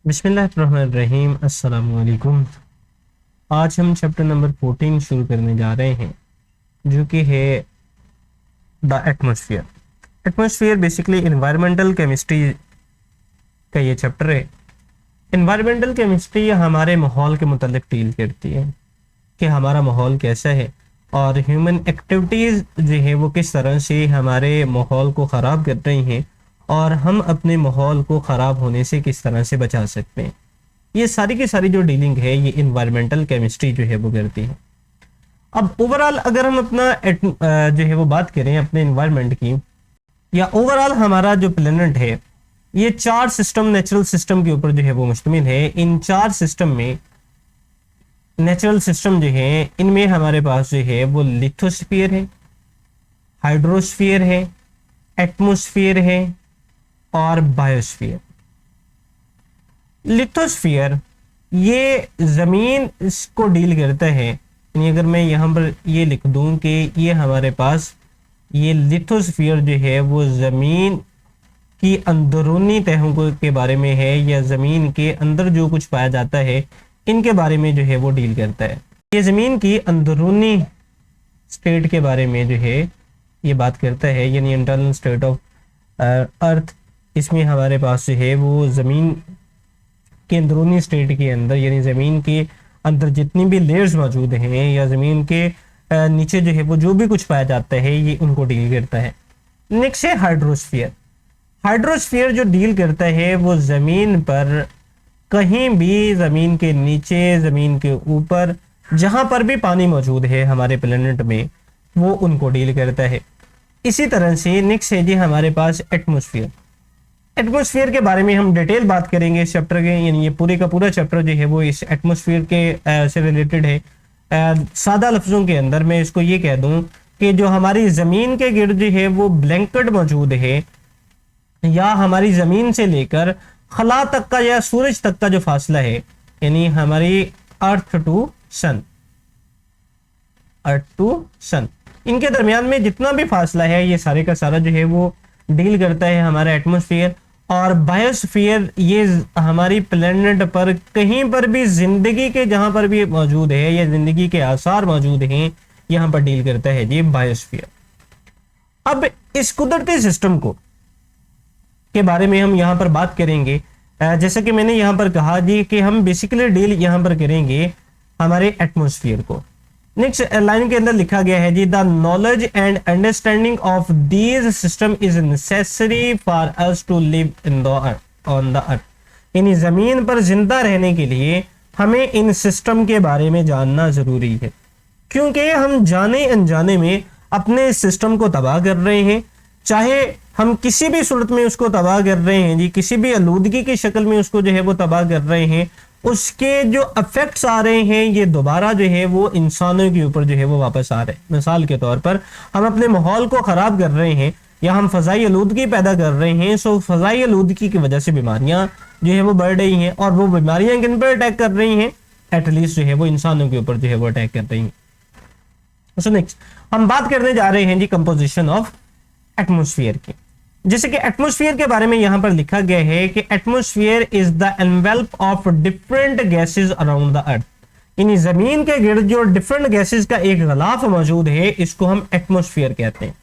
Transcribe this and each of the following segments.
बिस्मिल्लाहिर्रहमानिर्रहीम अस्सलामु अलैकुम। आज हम चैप्टर नंबर 14 शुरू करने जा रहे हैं जो कि है the atmosphere. Atmosphere basically environmental chemistry का ये चैप्टर है। इन्वायरमेंटल केमिस्ट्री हमारे माहौल के मुतालिक डील करती है कि हमारा माहौल कैसा है और ह्यूमन एक्टिविटीज़ जो है वो किस तरह से हमारे माहौल को ख़राब कर रही हैं और हम अपने माहौल को ख़राब होने से किस तरह से बचा सकते हैं। ये सारी की सारी जो डीलिंग है ये इन्वायरमेंटल केमिस्ट्री जो है वो करती है। अब ओवरऑल अगर हम अपना जो है वो बात करें अपने इन्वायरमेंट की, या ओवरऑल हमारा जो प्लेनेट है ये 4 सिस्टम नेचुरल सिस्टम के ऊपर जो है वो मुश्तमिल है। इन 4 सिस्टम में नेचुरल सिस्टम जो है इनमें हमारे पास जो है वो लिथोस्फीयर है, हाइड्रोस्फीयर है, एटमॉस्फेयर है और बायोस्फीयर। लिथोस्फीयर ये जमीन इसको डील करता है। यानी अगर मैं यहाँ पर ये लिख दूं कि ये हमारे पास ये लिथोस्फीयर जो है वो जमीन की अंदरूनी तहों के बारे में है, या जमीन के अंदर जो कुछ पाया जाता है इनके बारे में जो है वो डील करता है। ये जमीन की अंदरूनी स्टेट के बारे में जो है ये बात करता है, यानी इंटरनल स्टेट ऑफ अर्थ। इसमें हमारे पास जो है वो ज़मीन के अंदरूनी स्टेट के अंदर, यानी ज़मीन के अंदर जितनी भी लेयर्स मौजूद हैं या ज़मीन के नीचे जो है वो जो भी कुछ पाया जाता है ये उनको डील करता है। नेक्स्ट है हाइड्रोस्फीयर। हाइड्रोस्फीयर जो डील करता है वो ज़मीन पर कहीं भी, ज़मीन के नीचे, ज़मीन के ऊपर, जहाँ पर भी पानी मौजूद है हमारे प्लेनेट में वो उनको डील करता है। इसी तरह से नेक्स्ट है जी हमारे पास एटमॉस्फेयर। एटमॉस्फेयर के बारे में हम डिटेल बात करेंगे इस चैप्टर के, यानी ये पूरे का पूरा चैप्टर जो है वो इस एटमॉस्फेयर के से रिलेटेड है। सादा लफ्ज़ों के अंदर मैं इसको ये कह दूं कि जो हमारी ज़मीन के गिर्द जो है वो ब्लैंकेट मौजूद है, या हमारी ज़मीन से लेकर खला तक का या सूरज तक का जो फासला है, यानी हमारी अर्थ टू सन, इनके दरमियान में जितना भी फासला है ये सारे का सारा जो है वो डील करता है हमारा एटमॉस्फेयर। और बायोस्फीयर ये हमारी प्लेनेट पर कहीं पर भी जिंदगी के जहां पर भी मौजूद है या जिंदगी के आसार मौजूद हैं यहां पर डील करता है जी बायोस्फीयर। अब इस कुदरती सिस्टम को के बारे में हम यहाँ पर बात करेंगे। जैसा कि मैंने यहाँ पर कहा जी कि हम बेसिकली डील यहाँ पर करेंगे हमारे एटमॉस्फेयर को। नेक्स्ट लाइन के अंदर लिखा गया है जी the knowledge and understanding of these system is necessary for us to live in the on the earth. यानी जमीन पर जिंदा रहने के लिए हमें इन सिस्टम के बारे में जानना जरूरी है, क्योंकि हम जाने अनजाने में अपने सिस्टम को तबाह कर रहे हैं। चाहे हम किसी भी सूरत में उसको तबाह कर रहे हैं जी, किसी भी आलूदगी की शक्ल में उसको जो है वो तबाह कर रहे हैं, उसके जो इफेक्ट्स आ रहे हैं ये दोबारा जो है वो इंसानों के ऊपर जो है वो वापस आ रहे हैं। मिसाल के तौर पर हम अपने माहौल को ख़राब कर रहे हैं या हम फ़ज़ाई आलूदगी पैदा कर रहे हैं, सो फ़ज़ाई आलूदगी की वजह से बीमारियाँ जो है वो बढ़ रही हैं, और वो बीमारियाँ किन पर अटैक कर रही हैं, एटलीस्ट जो है वो इंसानों के ऊपर जो है वो अटैक कर रही हैं। सो नेक्स्ट हम बात करने जा रहे हैं जी कंपोजिशन ऑफ एटमॉस्फेयर की। जैसे कि एटमॉस्फेयर के बारे में यहां पर लिखा गया है कि atmosphere is the envelope of different gases around the earth. यानी जमीन के गिर्द जो डिफरेंट गैसेस का एक गलाफ मौजूद है इसको हम एटमॉस्फेयर कहते हैं,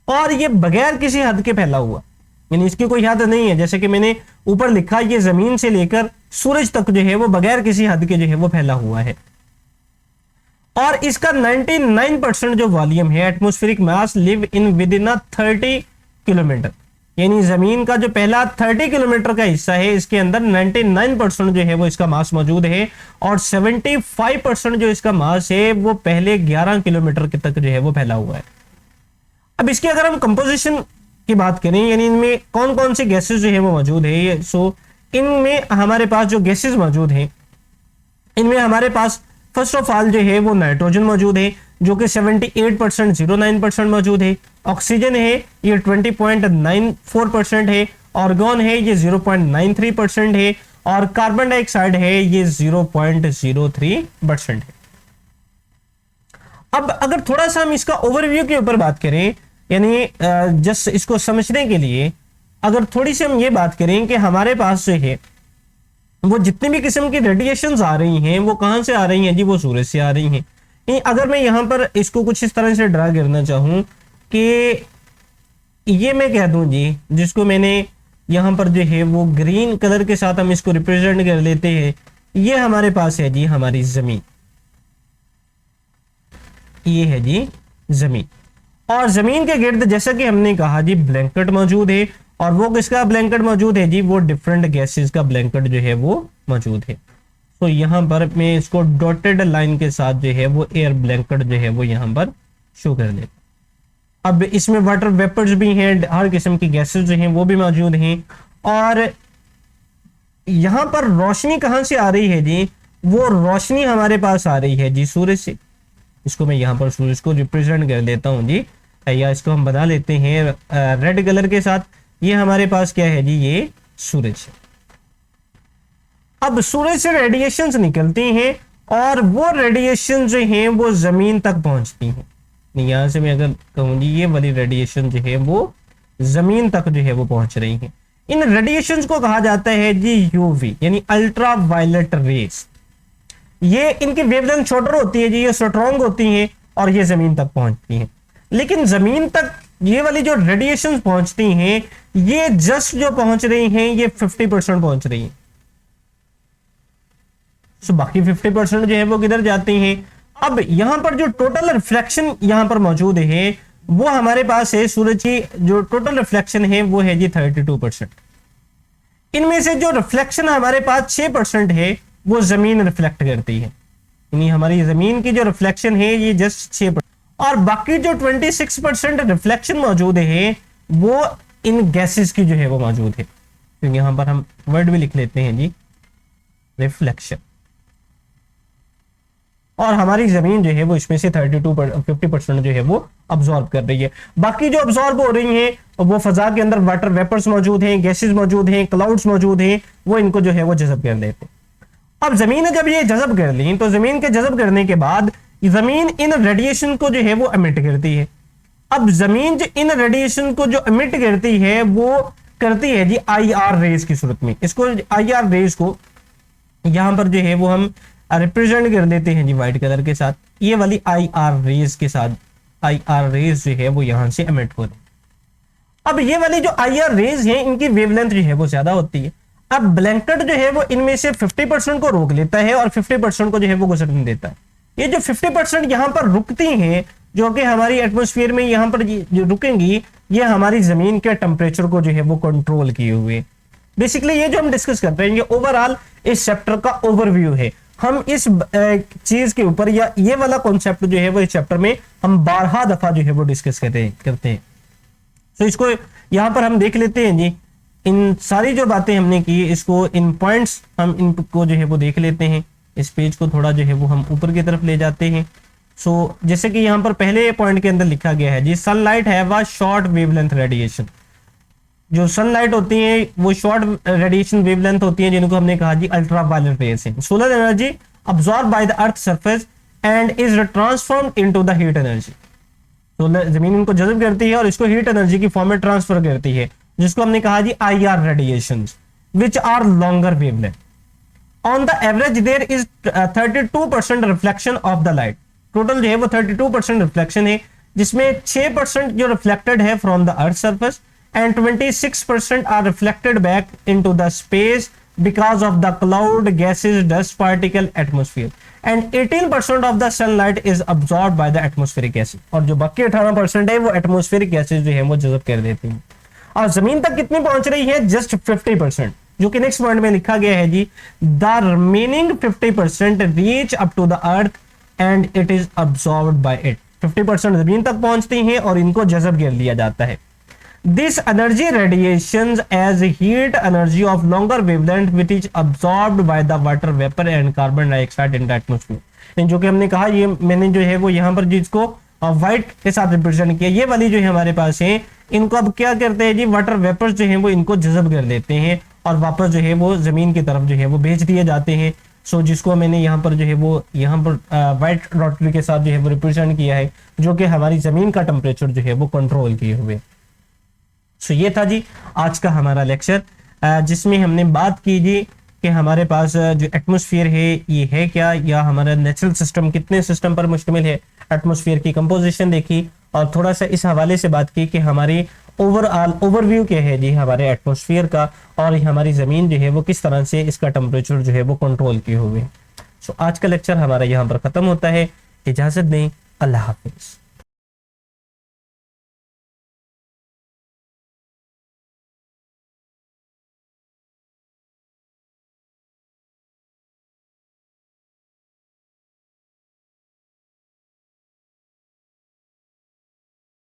और ये बगैर किसी हद के फैला हुआ, यानी इसकी कोई हद नहीं है। जैसे कि मैंने ऊपर लिखा ये जमीन से लेकर सूरज तक जो है वो बगैर किसी हद के जो है वो फैला हुआ है, और इसका 99% जो वॉल्यूम है atmospheric mass live in with in 30 kilometre. यानी जमीन का जो पहला 30 किलोमीटर का हिस्सा है इसके अंदर 99% जो है वो इसका मास मौजूद है, और 75% जो इसका मास है वो पहले 11 किलोमीटर के तक जो है वो फैला हुआ है। अब इसकी अगर हम कंपोजिशन की बात करें, यानी इनमें कौन कौन से गैसेस जो है वो मौजूद है, सो इनमें हमारे पास जो गैसेस मौजूद हैं इनमें हमारे पास फर्स्ट ऑफ ऑल जो है वो नाइट्रोजन मौजूद है जो कि 78.09% मौजूद है। ऑक्सीजन है ये 20.94% है। ऑर्गन है ये 0.93% है, और कार्बन डाइऑक्साइड है ये 0.03% है। अब अगर थोड़ा सा हम इसका ओवरव्यू के ऊपर बात करें, यानी जस्ट इसको समझने के लिए अगर थोड़ी सी हम ये बात करें कि हमारे पास जो है वो जितनी भी किस्म की रेडिएशंस आ रही हैं वो कहाँ से आ रही हैं जी, वो सूरज से आ रही हैं। अगर मैं यहाँ पर इसको कुछ इस तरह से ड्रा करना चाहूँ कि ये मैं कह दूं जी, जिसको मैंने यहाँ पर जो है वो ग्रीन कलर के साथ हम इसको रिप्रेजेंट कर लेते हैं, ये हमारे पास है जी हमारी जमीन, ये है जी जमीन। और जमीन के गिर्द जैसा कि हमने कहा जी ब्लैंकेट मौजूद है, और वो किसका ब्लैंकेट मौजूद है जी, वो डिफरेंट गैसेस का ब्लैंकेट जो है वो मौजूद है। तो यहाँ पर मैं इसको डॉटेड लाइन के साथ जो है वो एयर ब्लैंकेट जो है वो यहाँ पर शो कर देता। अब इसमें वाटर वेपर्स भी हैं, हर किस्म की गैसेस जो हैं वो भी मौजूद हैं। और यहां पर रोशनी कहां से आ रही है जी, वो रोशनी हमारे पास आ रही है जी सूरज से। इसको मैं यहां पर सूरज को रिप्रेजेंट कर देता हूं जी, या इसको हम बना लेते हैं रेड कलर के साथ। ये हमारे पास क्या है जी, ये सूरज है। अब सूरज से रेडिएशंस निकलती हैं और वो रेडिएशन जो हैं वो जमीन तक पहुंचती हैं। यहां से मैं अगर कहूं जी ये वाली रेडिएशन जो है वो जमीन तक जो है वो पहुंच रही है। इन रेडिएशंस को कहा जाता है जी यूवी, यानी अल्ट्रा वायलेट रेस। ये इनकी वेवलेंथ शॉर्टर होती है जी, ये स्ट्रॉन्ग होती हैं और ये जमीन तक पहुंचती हैं। लेकिन जमीन तक ये वाली जो रेडिएशंस पहुंचती हैं, ये जस्ट जो पहुंच रही हैं ये 50% पहुंच रही हैं। तो बाकी 50% जो है वो किधर जाती हैं। अब यहां पर जो टोटल रिफ्लेक्शन यहां पर मौजूद है वो हमारे पास है, सूरज की जो टोटल रिफ्लेक्शन है वो है जी 32%। इनमें से जो रिफ्लेक्शन हमारे पास 6% है वो जमीन रिफ्लेक्ट करती है, यानी हमारी जमीन की जो रिफ्लेक्शन है ये जस्ट 6%। और बाकी जो 26% रिफ्लेक्शन मौजूद है वो इन गैसेस की जो है वो मौजूद है। तो यहां पर हम वर्ड भी लिख लेते हैं जी रिफ्लेक्शन। और हमारी जमीन जो है वो इसमें से 50% जो है वो अब्सॉर्ब कर रही है। बाकी जो अब्सॉर्ब हो रही है वो फजा के अंदर वाटर वेपर्स मौजूद हैं, गैसेस मौजूद हैं, क्लाउड्स मौजूद हैं, वो इनको जो है वो जज़ब कर देते हैं। अब जमीन ने जब ये जज़ब कर ली तो जमीन के जज़ब करने के बाद जमीन इन रेडिएशन को जो है वो एमिट करती है। अब जमीन जो इन रेडिएशन को जो एमिट करती है वो करती है जी IR रेज की सूरत में। इसको IR रेज को यहां पर जो है वो हम रिप्रेजेंट कर देते हैं जी व्हाइट कलर के साथ। ये वाली IR रेज के साथ, IR रेज जो है वो यहां से एमिट हो रही। अब ये वाली जो IR रेज है इनकी वेवलेंथ जो है वो ज्यादा होती है। अब ब्लैंकेट जो है वो इनमें से 50% को रोक लेता है और 50% को जो है वो गुजरने देता है। ये जो 50% यहां पर रुकती हैं, जो कि हमारी एटमॉस्फेयर में यहां पर जो रुकेंगी, ये हमारी जमीन के टेम्परेचर को जो है वो कंट्रोल किए हुए। बेसिकली ये जो हम डिस्कस कर रहे हैं ये ओवरऑल इस चैप्टर का ओवरव्यू है। हम इस चीज के ऊपर या ये वाला कॉन्सेप्ट जो है वो इस चैप्टर में हम 12 दफा जो है वो डिस्कस करते हैं। तो इसको यहां पर हम देख लेते हैं जी, इन सारी जो बातें हमने की इसको इन पॉइंट्स हम इनको जो है वो देख लेते हैं। इस पेज को थोड़ा जो है वो हम ऊपर की तरफ ले जाते हैं। सो जैसे कि यहां पर पहले पॉइंट के अंदर लिखा गया है जी sunlight have a short wavelength radiation. जो सनलाइट होती है वो शॉर्ट रेडिएशन वेवलेंथ होती है, जिनको हमने कहा जी अल्ट्रा वायलेट रेज है। Solar energy absorb by the earth surface and is transformed into the heat energy. तो जमीन इनको जज़ब करती है और इसको हीट एनर्जी की फॉर्म में ट्रांसफर करती है, जिसको हमने कहा जी IR radiations which are longer wavelength. On the average there is 32% reflection of the light. Total जो है वो 32% रिफ्लेक्शन है, जिसमें 6% जो रिफ्लेक्टेड है from the earth surface and 26% are reflected back into the space because of the cloud, gases, dust particle, atmosphere, and 18% of the sunlight is absorbed by the atmospheric gases। और जो बाकी 18% है वो atmospheric gases जो है वो जज़ब कर देती हैं। और जमीन तक कितनी पहुंच रही है, जस्ट 50%, जो कि नेक्स्ट पॉइंट में लिखा गया है जी the remaining 50% reach up to the earth and it is absorbed by it. 50% जमीन तक पहुंचती हैं और इनको जज़ब कर लिया जाता है। This energy radiations as heat energy of longer wavelength which is absorbed by the water vapor and carbon dioxide in the atmosphere। जो कि हमने कहा ये मैंने जो है वो यहाँ पर जिसको व्हाइट के साथ रिप्रेजेंट किया, ये वाली जो है हमारे पास है, इनको अब क्या करते हैं जी वाटर वेपर्स जो है वो इनको जज़ब कर लेते हैं और वापस जो है वो जमीन की तरफ जो है वो भेज दिए जाते हैं। सो जिसको मैंने यहाँ पर जो है वो यहाँ पर व्हाइट डॉट के साथ जो है वो रिप्रेजेंट किया है, जो कि हमारी जमीन का टेम्परेचर जो है वो कंट्रोल किए हुए। सो ये था जी आज का हमारा लेक्चर, जिसमें हमने बात की जी कि हमारे पास जो एटमॉस्फेयर है ये है क्या, या हमारा नेचुरल सिस्टम कितने सिस्टम पर मुश्तमिल है, एटमॉस्फेयर की कंपोजिशन देखी, और थोड़ा सा इस हवाले से बात की कि हमारी ओवरऑल ओवरव्यू क्या है जी हमारे एटमॉस्फेयर का, और हमारी ज़मीन जो है वो किस तरह से इसका टेम्परेचर जो है वो कंट्रोल किए हुए। सो आज का लेक्चर हमारा यहाँ पर ख़त्म होता है। इजाज़त दें, अल्लाह हाफिज़।